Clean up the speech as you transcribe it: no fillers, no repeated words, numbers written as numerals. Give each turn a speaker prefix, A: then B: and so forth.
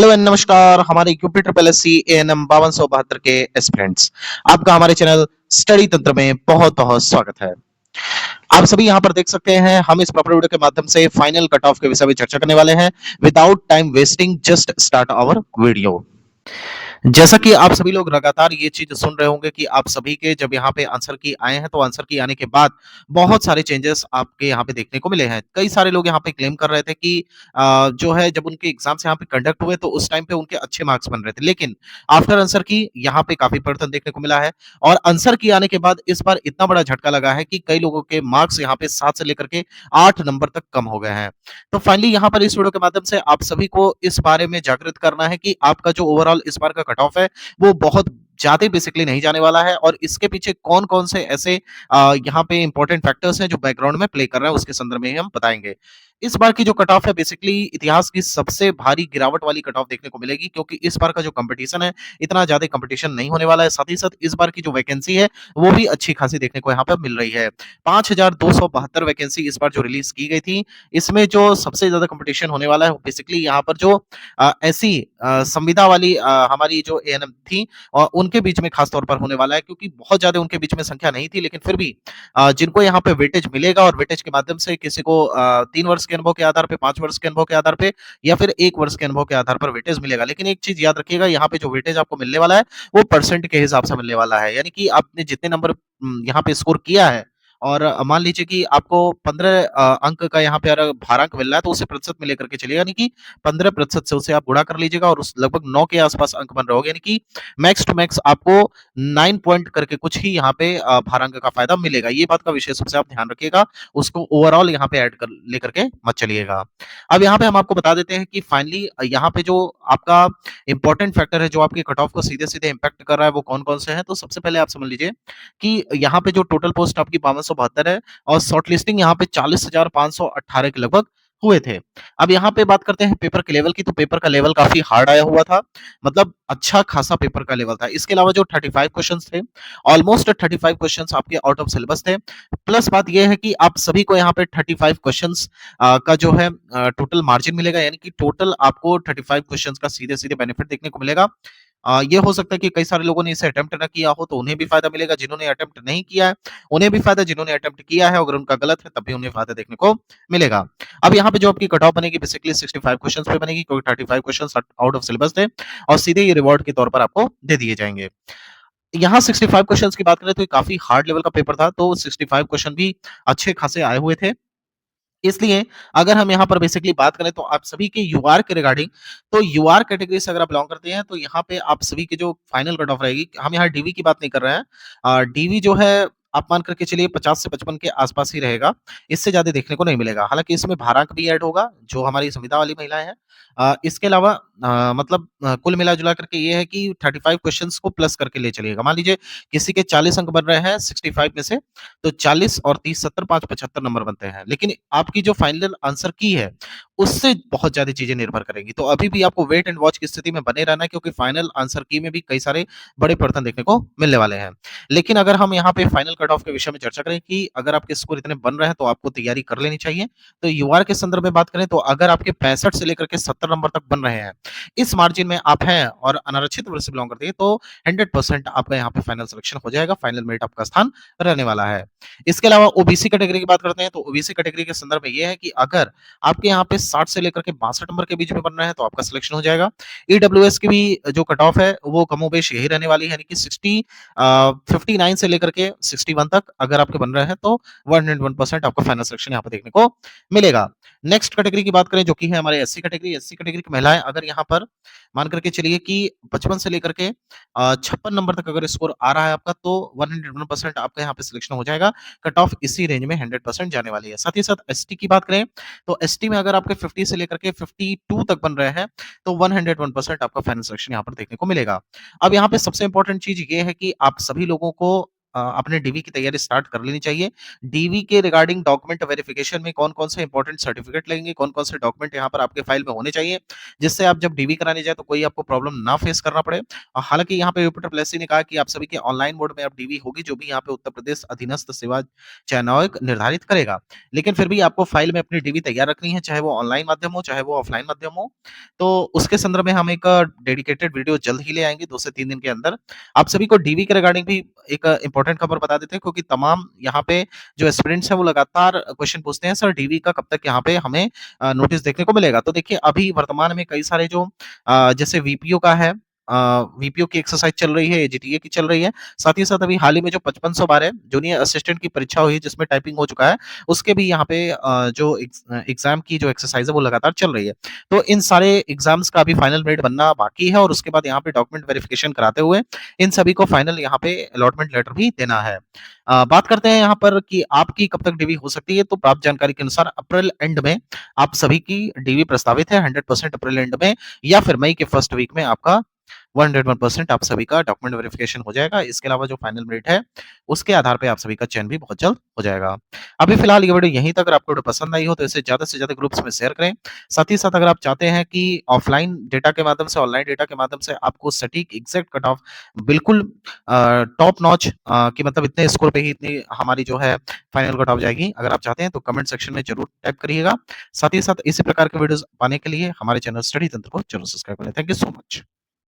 A: Hello and नमस्कार हमारे UP triple S C ANM 5272 के एस्पिरेंट्स। आपका हमारे चैनल स्टडी तंत्र में बहुत बहुत स्वागत है। आप सभी यहाँ पर देख सकते हैं, हम इस प्रॉपर वीडियो के माध्यम से फाइनल कट ऑफ के विषय में चर्चा करने वाले हैं। Without time wasting just start our video. जैसा कि आप सभी लोग लगातार ये चीज सुन रहे होंगे कि आप सभी के जब यहाँ पे आंसर की आए हैं तो आंसर की आने के बाद बहुत सारे चेंजेस आपके यहाँ पे देखने को मिले हैं। कई सारे लोग यहाँ पे क्लेम कर रहे थे कि जो है जब उनके एग्जाम्स यहाँ पे कंडक्ट हुए तो उस टाइम पे उनके अच्छे मार्क्स बन रहे थे, लेकिन आफ्टर आंसर की यहाँ पे काफी परिवर्तन देखने को मिला है। और आंसर की आने के बाद इस बार इतना बड़ा झटका लगा है कि कई लोगों के मार्क्स यहाँ पे 7 से लेकर के 8 नंबर तक कम हो गए हैं। तो फाइनली यहाँ पर इस वीडियो के माध्यम से आप सभी को इस बारे में जागृत करना है कि आपका जो ओवरऑल इस बार का कट ऑफ है वो बहुत ज्यादा बेसिकली नहीं जाने वाला है, और इसके पीछे कौन कौन से ऐसे यहाँ पे इंपॉर्टेंट फैक्टर्स हैं जो बैकग्राउंड में प्ले कर रहा है उसके संदर्भ में ही हम बताएंगे। इस बार की जो कट ऑफ है बेसिकली इतिहास की सबसे भारी गिरावट वाली कट ऑफ देखने को मिलेगी, क्योंकि इस बार का जो कंपटीशन है इतना ज्यादा कंपटीशन नहीं होने वाला है। साथ ही साथ इस बार की जो वैकेंसी है वो भी अच्छी खासी देखने को यहाँ पर मिल रही है। 5272 वैकेंसी इस बार जो रिलीज की गई थी, इसमें जो सबसे ज्यादा कंपटीशन होने वाला है बेसिकली यहाँ पर जो ऐसी संविदा वाली हमारी जो एएनएम थी और उनके बीच में खास तौर पर होने वाला है, क्योंकि बहुत ज्यादा उनके बीच में संख्या नहीं थी, लेकिन फिर भी जिनको यहाँ पे वेटेज मिलेगा और वेटेज के माध्यम से किसी को 3 वर्ष के अनुभव के आधार पे, 5 वर्ष के अनुभव के आधार पे या फिर 1 वर्ष के अनुभव के आधार पर वेटेज मिलेगा। लेकिन एक चीज याद रखिएगा, यहाँ पे जो वेटेज आपको मिलने वाला है वो परसेंट के हिसाब से मिलने वाला है, यानी कि आपने जितने नंबर यहाँ पे स्कोर किया है और मान लीजिए कि आपको 15 अंक का यहाँ पे अगर भारांक मिल रहा है तो उसे प्रतिशत में लेकर के चलिए, यानी कि 15% से उसे आप गुणा कर लीजिएगा और उस लगभग 9 के आसपास अंक बन रहे होंगे, यानी कि मैक्स टू मैक्स आपको 9 पॉइंट करके कुछ ही यहाँ पे भारांक का फायदा मिलेगा। ये बात का विशेष रूप से आप ध्यान रखिएगा, उसको ओवरऑल यहाँ पे ऐड कर लेकर के मत चलिएगा। अब यहाँ पे हम आपको बता देते हैं कि फाइनली यहाँ पे जो आपका इंपॉर्टेंट फैक्टर है जो आपके कट ऑफ को सीधे सीधे इंपैक्ट कर रहा है वो कौन कौन से हैं। तो सबसे पहले आप समझ लीजिए कि यहाँ पे जो टोटल पोस्ट आपकी 5272 है और शॉर्ट लिस्टिंग यहाँ पे 40,518 के लगभग हुए थे। अब यहाँ पे बात करते हैं पेपर के लेवल की, तो पेपर का लेवल काफी हार्ड आया हुआ था, मतलब अच्छा खासा पेपर का लेवल था। इसके अलावा जो 35 क्वेश्चंस थे, ऑलमोस्ट 35 क्वेश्चंस आपके आउट ऑफ सिलेबस थे। प्लस बात यह है कि आप सभी को यहाँ पे 35 क्वेश्चंस का जो है टोटल मार्जिन मिलेगा, यानी कि टोटल आपको 35 क्वेश्चंस का सीधे सीधे बेनिफिट देखने को मिलेगा। ये हो सकता है कि कई सारे लोगों ने इसे अटेम्प्ट ना किया हो तो उन्हें भी फायदा मिलेगा, जिन्होंने अटेम्प्ट नहीं किया है उन्हें भी फायदा, जिन्होंने अटेम्प्ट किया है अगर उनका गलत है तब भी उन्हें फायदा देखने को मिलेगा। अब यहाँ पे जो आपकी कट ऑफ बनेगी बेसिकली 65 क्वेश्चंस पे बनेगी, क्योंकि 35 क्वेश्चंस आउट ऑफ सिलेबस थे और सीधे ये रिवॉर्ड के तौर पर आपको दे दिए जाएंगे। यहाँ 65 क्वेश्चंस की बात करें तो ये काफी हार्ड लेवल का पेपर था, तो 65 क्वेश्चन भी अच्छे खासे आए हुए थे। इसलिए अगर हम यहाँ पर बेसिकली बात करें तो आप सभी के यूआर के रिगार्डिंग, तो यूआर कैटेगरी से अगर आप बिलोंग करते हैं तो यहाँ पे आप सभी की जो फाइनल कट ऑफ रहेगी, हम यहाँ डीवी की बात नहीं कर रहे हैं। डीवी जो है आप मान करके चलिए 50 से 55 के आसपास ही रहेगा, इससे ज्यादा देखने को नहीं मिलेगा। हालांकि इसमें भारांक भी ऐड होगा जो हमारी संविदा वाली महिलाएं हैं। इसके अलावा मतलब कुल मिला जुला करके ये है कि 35 क्वेश्चंस को प्लस करके ले चलिएगा। मान लीजिए किसी के 40 अंक बन रहे हैं 65 में से, तो 40 और 30 70 5 75 नंबर बनते हैं, लेकिन आपकी जो फाइनल आंसर की है उससे बहुत ज्यादा चीजें निर्भर करेंगी। तो अभी भी आपको वेट एंड वॉच की स्थिति में बने रहना है, क्योंकि फाइनल आंसर की में भी कई सारे बड़े परिवर्तन देखने को मिलने वाले हैं। लेकिन अगर हम यहाँ पे फाइनल कट ऑफ के विषय में चर्चा करें कि अगर आपके स्कोर इतने बन रहे हैं तो आपको तैयारी कर लेनी चाहिए। तो यूआर के संदर्भ में बात करें तो अगर आपके 65 से लेकर के 70 नंबर तक बन रहे हैं, इस मार्जिन में आप हैं और अनारक्षित वर्ग से बिलोंग करते हैं, तो 100% आपका यहाँ पे फाइनल सिलेक्शन हो जाएगा, फाइनल मेरिट आपका स्थान रहने वाला है। इसके अलावा ओबीसी कैटेगरी की बात करते हैं तो ओबीसी कैटेगरी के संदर्भ में यह है कि अगर आपके यहाँ पे 60 से लेकर के 62 नंबर के बीच में बन रहे हैं तो आपका सिलेक्शन हो जाएगा। ईडब्ल्यूएस की भी जो कट ऑफ है वो कमोबेश यही रहने वाली है, यानी कि 59 से लेकर के 61 तक अगर आपके बन रहे हैं तो 101% आपका फाइनल सिलेक्शन यहाँ पे देखने को मिलेगा। नेक्स्ट कैटेगरी की बात करें जो कि है हमारे एससी कैटेगरी, एससी कैटेगरी की महिलाएं अगर यहाँ पर मान करके चलिए कि 55 से लेकर के 56 नंबर तक अगर स्कोर आ रहा है आपका, तो 101% आपका यहाँ पे सिलेक्शन हो जाएगा। कट ऑफ इसी रेंज में 100% जाने वाली है। साथ ही साथ एसटी की बात करें तो एसटी में अगर आपके 50 से लेकर के 52 तक बन रहे हैं तो 101% आपका फाइनल सिलेक्शन यहाँ पर देखने को मिलेगा। अब यहाँ पे सबसे इंपॉर्टेंट चीज ये है कि आप सभी लोगों को अपने डीवी की तैयारी स्टार्ट कर लेनी चाहिए। डीवी के रिगार्डिंग डॉक्यूमेंट वेरिफिकेशन में कौन-कौन से इंपॉर्टेंट सर्टिफिकेट लगेंगे, कौन-कौन से डॉक्यूमेंट यहाँ पर आपके फाइल में होने चाहिए, जिससे आप जब डीवी कराने जाएँ तो कोई आपको प्रॉब्लम ना फेस करना पड़े। हालाँकि यहाँ पे यूपी ट्रिपल एससी ने कहा कि आप सभी के ऑनलाइन मोड में अब डीवी होगी, जो भी यहाँ पे उत्तर प्रदेश अधीनस्थ सेवा चयनायोग निर्धारित करेगा। लेकिन फिर भी आपको फाइल में अपनी डीवी तैयार रखनी है, चाहे वो ऑनलाइन माध्यम हो, चाहे वो ऑफलाइन माध्यम हो। तो उसके संदर्भ में हम एक डेडिकेटेड वीडियो जल्द ही ले आएँगे 2 से 3 दिन के अंदर। आप सभी को डीवी के रिगार्डिंग भी एक इम्पोर्टेंट खबर बता देते हैं, क्योंकि तमाम यहाँ पे जो एस्पिरेंट्स हैं वो लगातार क्वेश्चन पूछते हैं, सर डीवी का कब तक यहाँ पे हमें नोटिस देखने को मिलेगा? तो देखिए अभी वर्तमान में कई सारे जो जैसे वीपीओ का है, वीपीओ की एक्सरसाइज चल रही है, एजीटीए की चल रही है। साथ ही साथ अभी हाल ही में जो 5500 बार है, जूनियर असिस्टेंट की परीक्षा हुई है जिसमें टाइपिंग हो चुका है, उसके भी यहाँ पे जो एग्ज़ाम की जो एक्सरसाइज है वो लगातार चल रही है। तो इन सारे एग्ज़ाम्स का अभी फाइनल मेरिट बनना बाकी है, और उसके बाद यहाँ पे डॉक्यूमेंट वेरिफिकेशन कराते हुए इन सभी को फाइनल यहाँ पे अलॉटमेंट लेटर भी देना है। बात करते हैं यहाँ पर कि आपकी कब तक डीवी हो सकती है, तो प्राप्त जानकारी के अनुसार अप्रैल एंड में आप सभी की डीवी प्रस्तावित है, 100% अप्रैल एंड में, या फिर मई के फर्स्ट वीक में आपका 101% आप सभी का डॉक्यूमेंट वेरिफिकेशन हो जाएगा। इसके अलावा जो फाइनल मेरिट है, उसके आधार पे आप सभी का चयन भी बहुत जल्द हो जाएगा। अभी फिलहाल ये वीडियो यहीं तक। अगर आपको वीडियो पसंद आई हो तो इसे ज़्यादा से ज़्यादा ग्रुप्स में शेयर करें। साथ ही साथ अगर आप चाहते हैं कि ऑफलाइन डेटा के माध्यम से, ऑनलाइन डेटा के माध्यम से आपको सटीक एग्ज़ैक्ट कट ऑफ बिल्कुल टॉप नॉच कि मतलब इतने स्कोर पे ही इतनी हमारी जो है फाइनल कट ऑफ जाएगी। अगर आप चाहते हैं तो कमेंट सेक्शन में ज़रूर टाइप करिएगा। साथ ही साथ इसी प्रकार के वीडियोज़ पाने के लिए हमारे चैनल स्टडी तंत्र को ज़रूर सब्सक्राइब करें। Thank you so much.